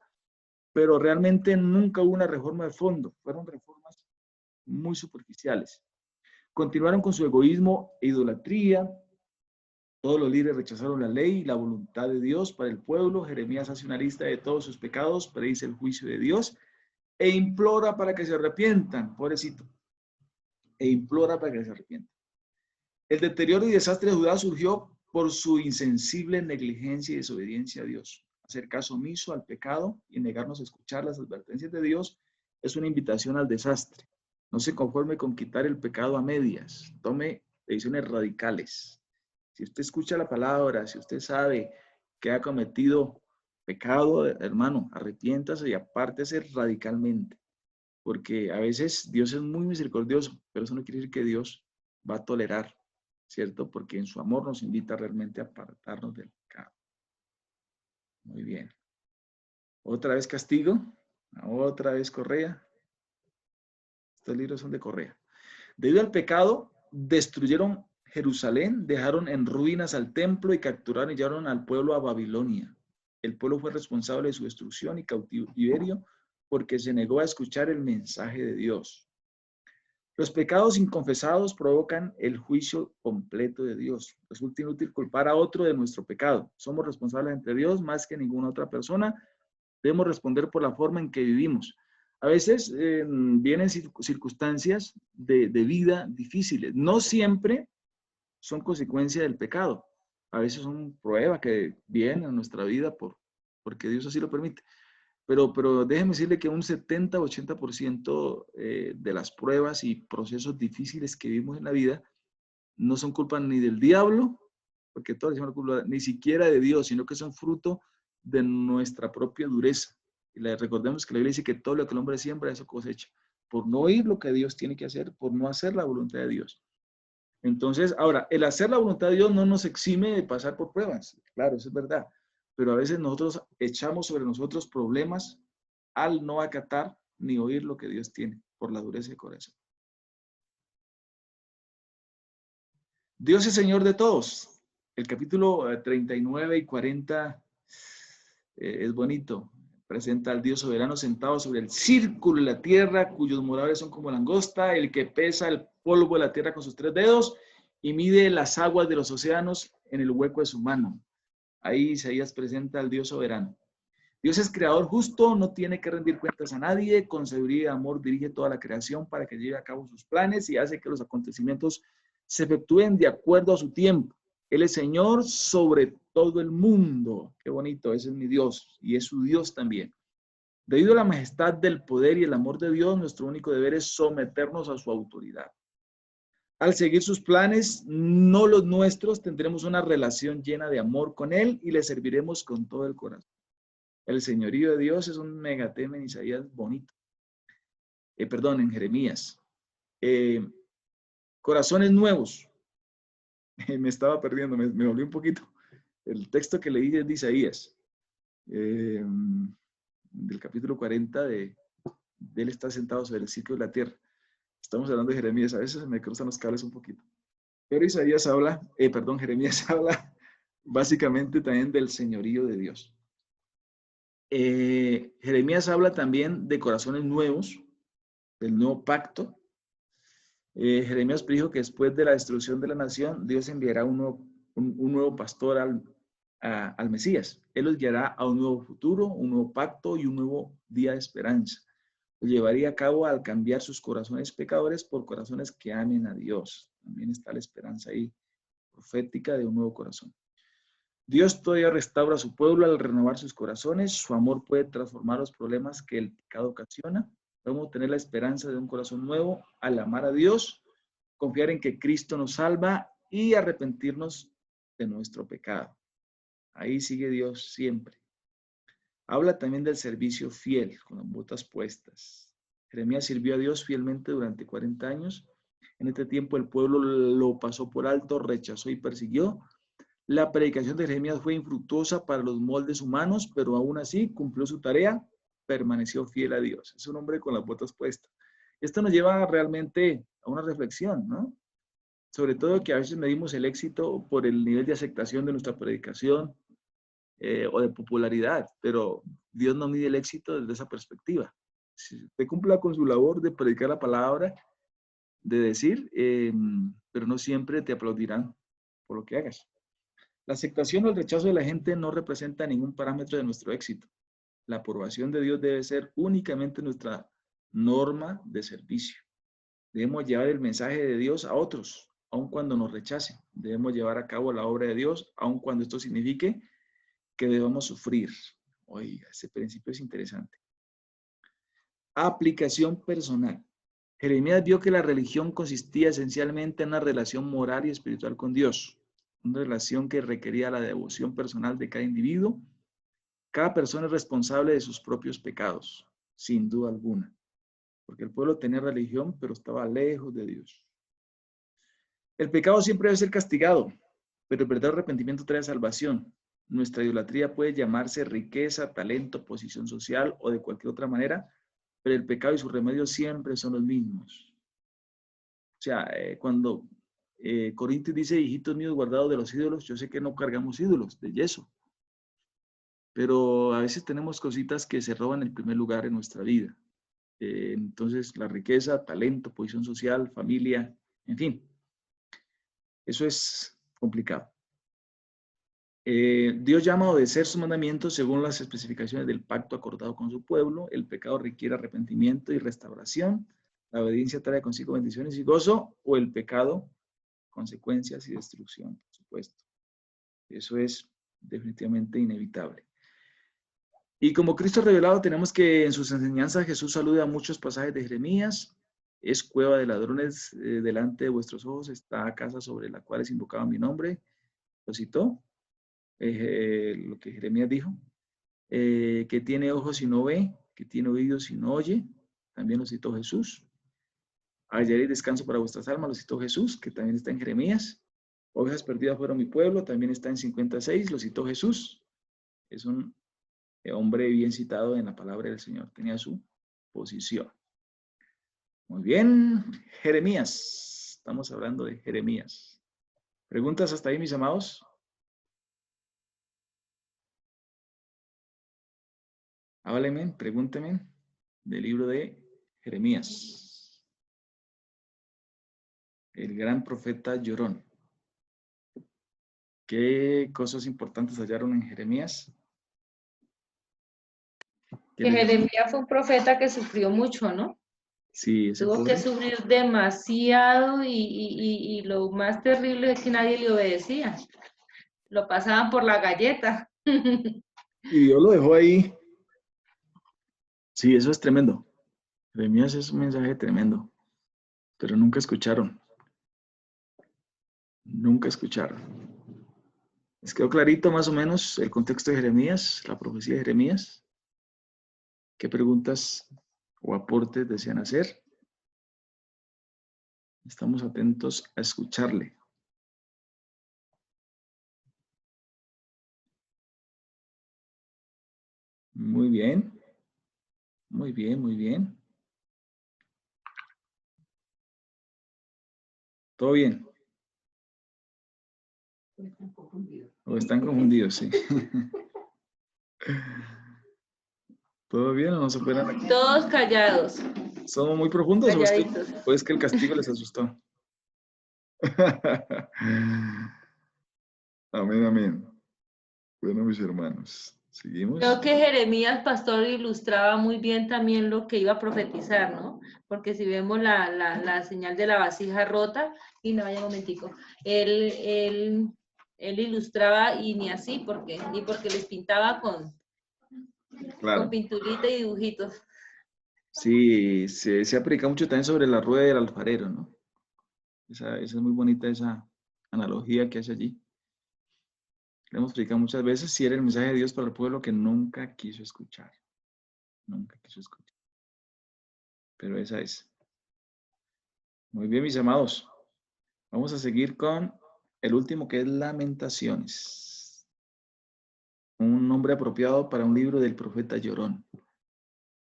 pero realmente nunca hubo una reforma de fondo. Fueron reformas muy superficiales. Continuaron con su egoísmo e idolatría. Todos los líderes rechazaron la ley y la voluntad de Dios para el pueblo. Jeremías hace una lista de todos sus pecados, predice el juicio de Dios e implora para que se arrepientan, pobrecito. E implora para que se arrepientan. El deterioro y desastre de Judá surgió por su insensible negligencia y desobediencia a Dios. Hacer caso omiso al pecado y negarnos a escuchar las advertencias de Dios es una invitación al desastre. No se conforme con quitar el pecado a medias. Tome decisiones radicales. Si usted escucha la palabra, si usted sabe que ha cometido pecado, hermano, arrepiéntase y apártese radicalmente. Porque a veces Dios es muy misericordioso, pero eso no quiere decir que Dios va a tolerar, ¿cierto? Porque en su amor nos invita realmente a apartarnos del pecado. Muy bien. Otra vez castigo, otra vez Correa. Estos libros son de Correa. Debido al pecado, destruyeron Jerusalén, dejaron en ruinas al templo y capturaron y llevaron al pueblo a Babilonia. El pueblo fue responsable de su destrucción y cautiverio porque se negó a escuchar el mensaje de Dios. Los pecados inconfesados provocan el juicio completo de Dios. Resulta inútil culpar a otro de nuestro pecado. Somos responsables ante Dios más que ninguna otra persona. Debemos responder por la forma en que vivimos. A veces vienen circunstancias de vida difíciles. No siempre son consecuencia del pecado. A veces son pruebas que vienen a nuestra vida porque Dios así lo permite. Pero déjeme decirle que un 70-80% de las pruebas y procesos difíciles que vivimos en la vida no son culpa ni del diablo, porque todos decimos culpa, ni siquiera de Dios, sino que son fruto de nuestra propia dureza. Y recordemos que la Biblia dice que todo lo que el hombre siembra, eso cosecha. Por no oír lo que Dios tiene que hacer, por no hacer la voluntad de Dios. Entonces, ahora, el hacer la voluntad de Dios no nos exime de pasar por pruebas. Claro, eso es verdad. Pero a veces nosotros echamos sobre nosotros problemas al no acatar ni oír lo que Dios tiene por la dureza de corazón. Dios es Señor de todos. El capítulo 39 y 40 es bonito. Presenta al Dios soberano sentado sobre el círculo de la tierra, cuyos moradores son como langosta, el que pesa el polvo de la tierra con sus 3 dedos y mide las aguas de los océanos en el hueco de su mano. Ahí Isaías presenta al Dios soberano. Dios es creador justo, no tiene que rendir cuentas a nadie, con sabiduría y amor dirige toda la creación para que lleve a cabo sus planes y hace que los acontecimientos se efectúen de acuerdo a su tiempo. Él es Señor sobre todo el mundo. Qué bonito, ese es mi Dios y es su Dios también. Debido a la majestad del poder y el amor de Dios, nuestro único deber es someternos a su autoridad. Al seguir sus planes, no los nuestros, tendremos una relación llena de amor con Él y le serviremos con todo el corazón. El señorío de Dios es un megatema en Isaías bonito. En Jeremías. Corazones nuevos. Me estaba perdiendo, me volví un poquito. El texto que leí es de Isaías, del capítulo 40 de Él está sentado sobre el ciclo de la tierra. Estamos hablando de Jeremías, a veces se me cruzan los cables un poquito. Pero Jeremías habla básicamente también del señorío de Dios. Jeremías habla también de corazones nuevos, del nuevo pacto. Jeremías predijo que después de la destrucción de la nación, Dios enviará un nuevo pastor al Mesías. Él los guiará a un nuevo futuro, un nuevo pacto y un nuevo día de esperanza. Lo llevaría a cabo al cambiar sus corazones pecadores por corazones que amen a Dios. También está la esperanza ahí profética de un nuevo corazón. Dios todavía restaura a su pueblo al renovar sus corazones. Su amor puede transformar los problemas que el pecado ocasiona. Podemos tener la esperanza de un corazón nuevo al amar a Dios, confiar en que Cristo nos salva y arrepentirnos de nuestro pecado. Ahí sigue Dios siempre. Habla también del servicio fiel, con las botas puestas. Jeremías sirvió a Dios fielmente durante 40 años. En este tiempo el pueblo lo pasó por alto, rechazó y persiguió. La predicación de Jeremías fue infructuosa para los moldes humanos, pero aún así cumplió su tarea, permaneció fiel a Dios. Es un hombre con las botas puestas. Esto nos lleva realmente a una reflexión, ¿no? Sobre todo que a veces medimos el éxito por el nivel de aceptación de nuestra predicación o de popularidad, pero Dios no mide el éxito desde esa perspectiva. Si usted cumpla con su labor de predicar la palabra, de decir, pero no siempre te aplaudirán por lo que hagas. La aceptación o el rechazo de la gente no representa ningún parámetro de nuestro éxito. La aprobación de Dios debe ser únicamente nuestra norma de servicio. Debemos llevar el mensaje de Dios a otros, aun cuando nos rechacen. Debemos llevar a cabo la obra de Dios, aun cuando esto signifique que debamos sufrir. Oiga, ese principio es interesante. Aplicación personal. Jeremías vio que la religión consistía esencialmente en una relación moral y espiritual con Dios, una relación que requería la devoción personal de cada individuo. Cada persona es responsable de sus propios pecados, sin duda alguna, porque el pueblo tenía religión, pero estaba lejos de Dios. El pecado siempre debe ser castigado, pero el verdadero arrepentimiento trae salvación. Nuestra idolatría puede llamarse riqueza, talento, posición social o de cualquier otra manera, pero el pecado y sus remedios siempre son los mismos. O sea, cuando Corintios dice, hijitos míos guardados de los ídolos, yo sé que no cargamos ídolos de yeso, pero a veces tenemos cositas que se roban el primer lugar en nuestra vida. Entonces, la riqueza, talento, posición social, familia, en fin, eso es complicado. Dios llama a obedecer sus mandamientos según las especificaciones del pacto acordado con su pueblo. El pecado requiere arrepentimiento y restauración. La obediencia trae consigo bendiciones y gozo, o el pecado, consecuencias y destrucción, por supuesto. Eso es definitivamente inevitable. Y como Cristo revelado, tenemos que en sus enseñanzas Jesús saluda a muchos pasajes de Jeremías. Es cueva de ladrones delante de vuestros ojos, está casa sobre la cual es invocado mi nombre. Lo citó. Lo que Jeremías dijo, que tiene ojos y no ve, que tiene oídos y no oye, también lo citó Jesús. Hallaréis descanso para vuestras almas, lo citó Jesús, que también está en Jeremías. Ovejas perdidas fueron mi pueblo, también está en 56, lo citó Jesús. Es un hombre bien citado en la palabra del Señor, tenía su posición. Muy bien, Jeremías, estamos hablando de Jeremías. ¿Preguntas hasta ahí, mis amados? Háblenme, pregúntenme del libro de Jeremías. El gran profeta llorón. ¿Qué cosas importantes hallaron en Jeremías? Que Jeremías fue un profeta que sufrió mucho, ¿no? Sí, ese Tuvo que sufrir demasiado y lo más terrible es que nadie le obedecía. Lo pasaban por la galleta. Y Dios lo dejó ahí Sí, eso es tremendo. Jeremías es un mensaje tremendo, pero nunca escucharon. Nunca escucharon. ¿Les quedó clarito más o menos el contexto de Jeremías, la profecía de Jeremías? ¿Qué preguntas o aportes desean hacer? Estamos atentos a escucharle. Muy bien. Muy bien, muy bien. ¿Todo bien? ¿O están confundidos? Sí. ¿Todo bien o no se operan aquí? Todos callados, ¿Somos muy profundos calladitos. o es que el castigo les asustó? Amén, amén. Bueno, mis hermanos, seguimos. Creo que Jeremías, pastor, ilustraba muy bien también lo que iba a profetizar, ¿no? Porque si vemos la señal de la vasija rota, y no, vaya un momentico, él ilustraba y ni así, porque les pintaba con Claro. pinturita y dibujitos. Sí, se aplica mucho también sobre la rueda del alfarero, ¿no? Esa es muy bonita esa analogía que hace allí. Le hemos explicado muchas veces si era el mensaje de Dios para el pueblo que nunca quiso escuchar. Nunca quiso escuchar. Pero esa es. Muy bien, mis amados. Vamos a seguir con el último que es Lamentaciones. Un nombre apropiado para un libro del profeta Llorón.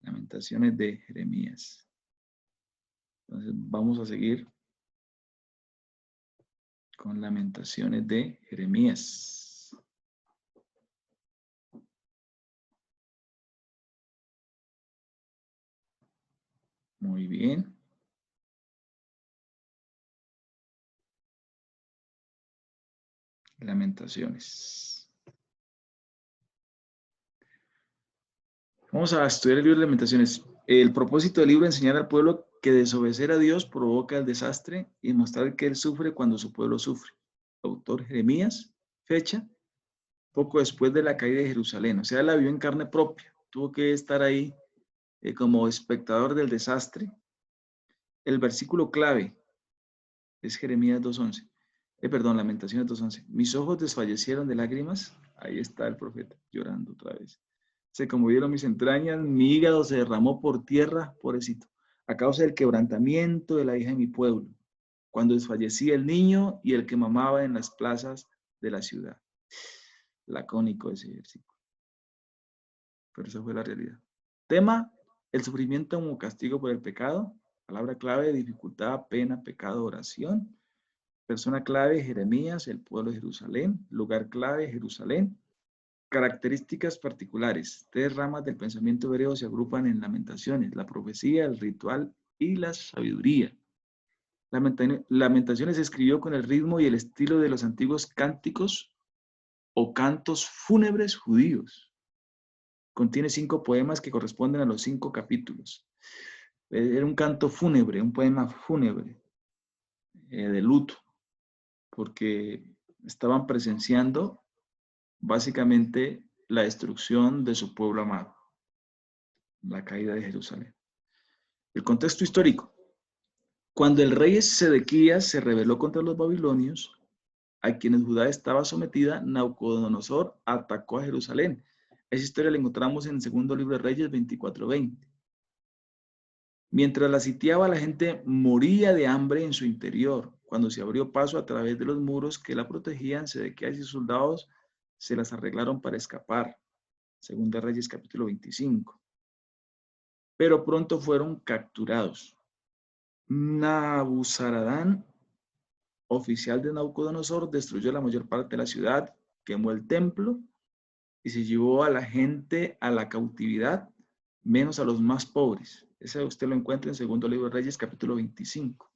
Lamentaciones de Jeremías. Entonces vamos a seguir con Lamentaciones de Jeremías. Muy bien. Lamentaciones. Vamos a estudiar el libro de Lamentaciones. El propósito del libro es enseñar al pueblo que desobedecer a Dios provoca el desastre y mostrar que Él sufre cuando su pueblo sufre. Autor Jeremías, fecha, poco después de la caída de Jerusalén. O sea, la vio en carne propia. Tuvo que estar ahí como espectador del desastre. El versículo clave es Jeremías 2:11. Perdón, Lamentaciones 2:11. Mis ojos desfallecieron de lágrimas. Ahí está el profeta llorando otra vez. Se conmovieron mis entrañas, mi hígado se derramó por tierra, pobrecito, a causa del quebrantamiento de la hija de mi pueblo, cuando desfallecía el niño y el que mamaba en las plazas de la ciudad. Lacónico ese versículo. Pero esa fue la realidad. Tema, el sufrimiento como castigo por el pecado. Palabra clave, dificultad, pena, pecado, oración. Persona clave, Jeremías, el pueblo de Jerusalén. Lugar clave, Jerusalén. Características particulares. 3 ramas del pensamiento hebreo se agrupan en Lamentaciones: la profecía, el ritual y la sabiduría. Lamentaciones se escribió con el ritmo y el estilo de los antiguos cánticos o cantos fúnebres judíos. Contiene 5 poemas que corresponden a los 5 capítulos. Era un canto fúnebre, un poema fúnebre, de luto, porque estaban presenciando básicamente la destrucción de su pueblo amado, la caída de Jerusalén. El contexto histórico. Cuando el rey Sedequías se rebeló contra los babilonios, a quienes Judá estaba sometida, Nabucodonosor atacó a Jerusalén. Esa historia la encontramos en el segundo libro de Reyes 24:20. Mientras la sitiaba, la gente moría de hambre en su interior. Cuando se abrió paso a través de los muros que la protegían, Sedequías y sus soldados se las arreglaron para escapar. Segunda Reyes capítulo 25. Pero pronto fueron capturados. Nabuzaradán, oficial de Nabucodonosor, destruyó la mayor parte de la ciudad, quemó el templo y se llevó a la gente a la cautividad, menos a los más pobres. Ese usted lo encuentra en segundo libro de Reyes, capítulo 25.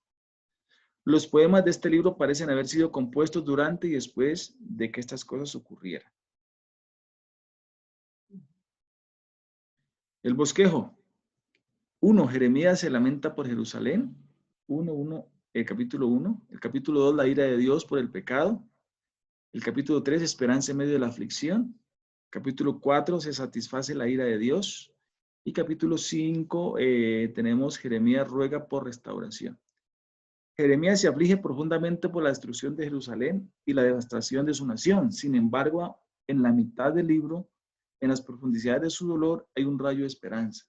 Los poemas de este libro parecen haber sido compuestos durante y después de que estas cosas ocurrieran. El bosquejo. 1. Jeremías se lamenta por Jerusalén. El capítulo 1. El capítulo 2, la ira de Dios por el pecado. El capítulo 3, esperanza en medio de la aflicción. Capítulo 4, se satisface la ira de Dios. Y capítulo 5 tenemos Jeremías ruega por restauración. Jeremías se aflige profundamente por la destrucción de Jerusalén y la devastación de su nación. Sin embargo, en la mitad del libro, en las profundidades de su dolor, hay un rayo de esperanza.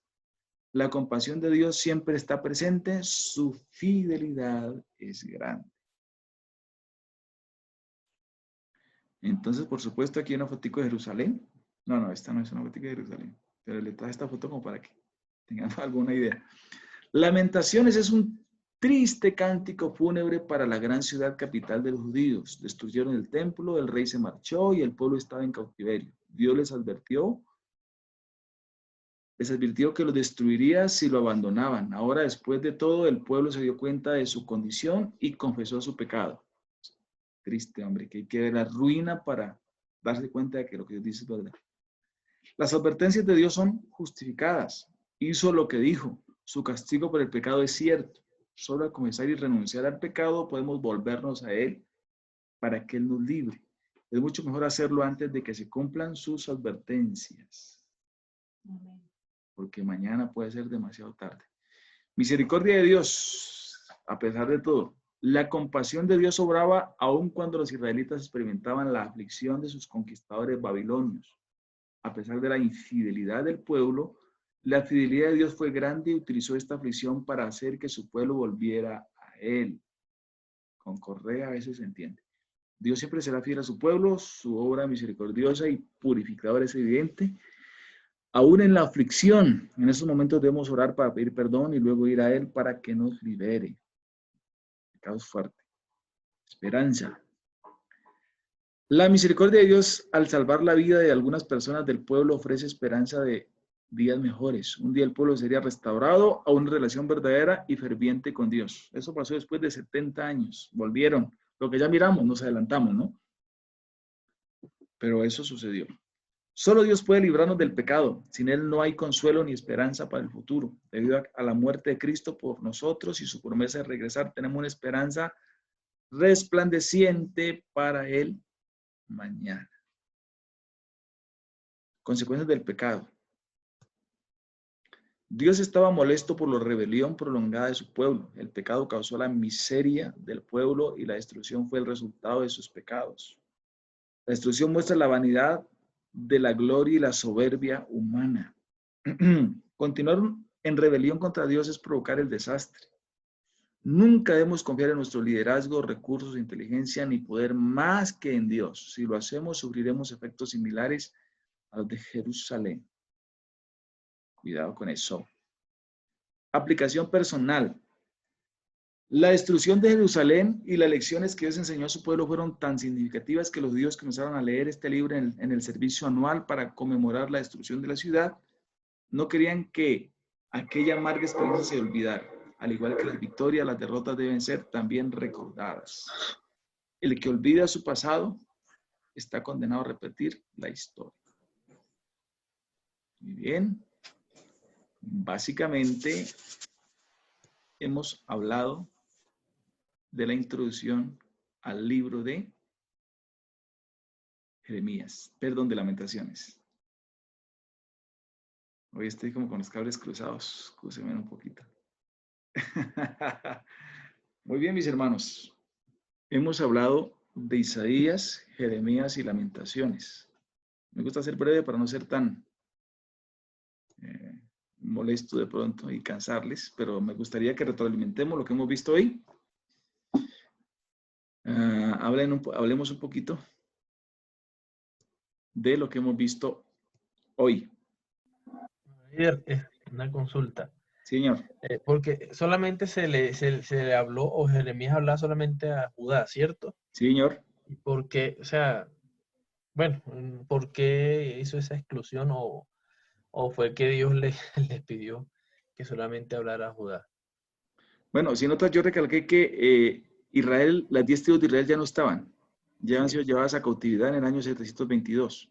La compasión de Dios siempre está presente, su fidelidad es grande. Entonces, por supuesto, aquí hay una fotico de Jerusalén. No, esta no es una fotico de Jerusalén, pero le traje esta foto como para que tengan alguna idea. Lamentaciones es un triste cántico fúnebre para la gran ciudad capital de los judíos. Destruyeron el templo, el rey se marchó y el pueblo estaba en cautiverio. Dios les advirtió que lo destruiría si lo abandonaban. Ahora, después de todo, el pueblo se dio cuenta de su condición y confesó su pecado. Triste, hombre, que hay que ver la ruina para darse cuenta de que lo que Dios dice es verdad. Las advertencias de Dios son justificadas. Hizo lo que dijo. Su castigo por el pecado es cierto. Solo al confesar y renunciar al pecado podemos volvernos a Él para que Él nos libre. Es mucho mejor hacerlo antes de que se cumplan sus advertencias. Amén. Porque mañana puede ser demasiado tarde. Misericordia de Dios, a pesar de todo. La compasión de Dios obraba aun cuando los israelitas experimentaban la aflicción de sus conquistadores babilonios. A pesar de la infidelidad del pueblo, la fidelidad de Dios fue grande y utilizó esta aflicción para hacer que su pueblo volviera a Él. Con correa a veces se entiende. Dios siempre será fiel a su pueblo, su obra misericordiosa y purificadora es evidente. Aún en la aflicción, en esos momentos debemos orar para pedir perdón y luego ir a Él para que nos libere. El pecado es fuerte. Esperanza. La misericordia de Dios al salvar la vida de algunas personas del pueblo ofrece esperanza de días mejores. Un día el pueblo sería restaurado a una relación verdadera y ferviente con Dios. Eso pasó después de 70 años. Volvieron. Lo que ya miramos, nos adelantamos, ¿no? Pero eso sucedió. Solo Dios puede librarnos del pecado. Sin Él no hay consuelo ni esperanza para el futuro. Debido a la muerte de Cristo por nosotros y su promesa de regresar, tenemos una esperanza resplandeciente para Él mañana. Consecuencias del pecado. Dios estaba molesto por la rebelión prolongada de su pueblo. El pecado causó la miseria del pueblo y la destrucción fue el resultado de sus pecados. La destrucción muestra la vanidad de la gloria y la soberbia humana. Continuar en rebelión contra Dios es provocar el desastre. Nunca debemos confiar en nuestro liderazgo, recursos, inteligencia ni poder más que en Dios. Si lo hacemos, sufriremos efectos similares a los de Jerusalén. Cuidado con eso. Aplicación personal. La destrucción de Jerusalén y las lecciones que Dios enseñó a su pueblo fueron tan significativas que los judíos comenzaron a leer este libro en el servicio anual para conmemorar la destrucción de la ciudad. No querían que aquella amarga experiencia se olvidara. Al igual que las victorias, las derrotas deben ser también recordadas. El que olvida su pasado está condenado a repetir la historia. Muy bien. Básicamente, hemos hablado de la introducción al libro de Jeremías, perdón, de Lamentaciones. Hoy estoy como con los cables cruzados, excúsenme un poquito. Muy bien, mis hermanos. Hemos hablado de Isaías, Jeremías y Lamentaciones. Me gusta ser breve para no ser tan molesto de pronto y cansarles, pero me gustaría que retroalimentemos lo que hemos visto hoy. Hablemos un poquito de lo que hemos visto hoy. Una consulta. Señor. Porque solamente se le habló, o Jeremías hablaba solamente a Judá, ¿cierto? Señor. ¿Y por qué, o sea, bueno, por qué hizo esa exclusión o fue que Dios les pidió que solamente hablara a Judá? Bueno, si notas, yo recalqué que Israel, las 10 tribus de Israel ya no estaban. Ya han sido llevadas a cautividad en el año 722.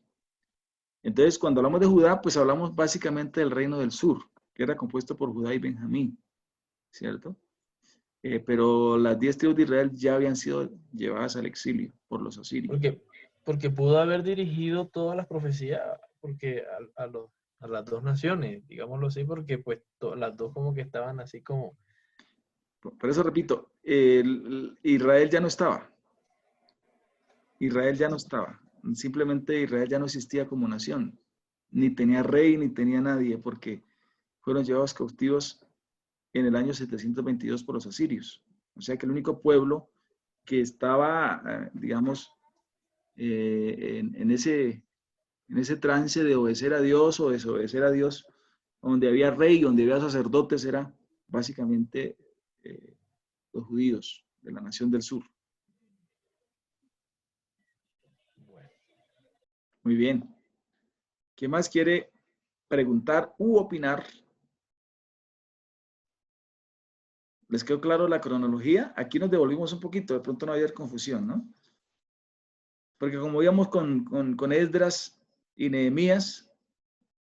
Entonces, cuando hablamos de Judá, pues hablamos básicamente del reino del sur, que era compuesto por Judá y Benjamín, ¿cierto? Pero las 10 tribus de Israel ya habían sido llevadas al exilio por los asirios. Porque pudo haber dirigido todas las profecías, porque a los a las dos naciones, digámoslo así, porque pues las dos como que estaban así como... Por eso repito, Israel ya no estaba. Israel ya no estaba. Simplemente Israel ya no existía como nación. Ni tenía rey, ni tenía nadie, porque fueron llevados cautivos en el año 722 por los asirios. O sea que el único pueblo que estaba, digamos, en ese trance de obedecer a Dios o desobedecer a Dios, donde había rey, donde había sacerdotes, era básicamente los judíos de la nación del sur. Bueno, Muy bien. ¿Quién más quiere preguntar u opinar? ¿Les quedó claro la cronología? Aquí nos devolvimos un poquito, de pronto no va a haber confusión, ¿no? Porque como íbamos con Esdras y Nehemías,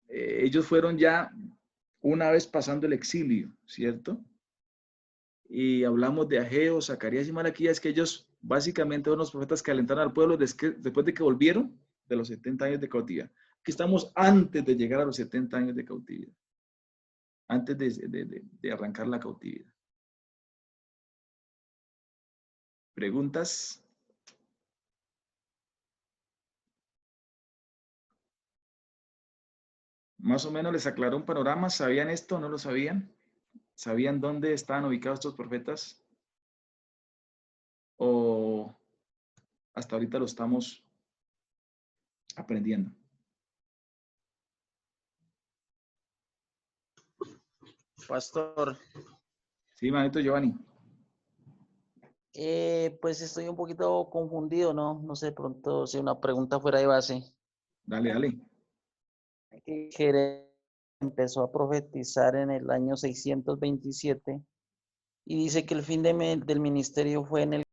ellos fueron ya una vez pasando el exilio, ¿cierto? Y hablamos de Ageo, Zacarías y Malaquías, que ellos básicamente fueron los profetas que alentaron al pueblo después de que volvieron de los 70 años de cautividad. Aquí estamos antes de llegar a los 70 años de cautividad, antes de arrancar la cautividad. ¿Preguntas? Más o menos les aclaró un panorama. ¿Sabían esto o no lo sabían? ¿Sabían dónde estaban ubicados estos profetas? ¿O hasta ahorita lo estamos aprendiendo? Pastor, Sí, manito Giovanni. pues estoy un poquito confundido, ¿no? No sé, pronto si una pregunta fuera de base. Dale, dale. Que Jeremías empezó a profetizar en el año 627 y dice que el fin del ministerio fue en el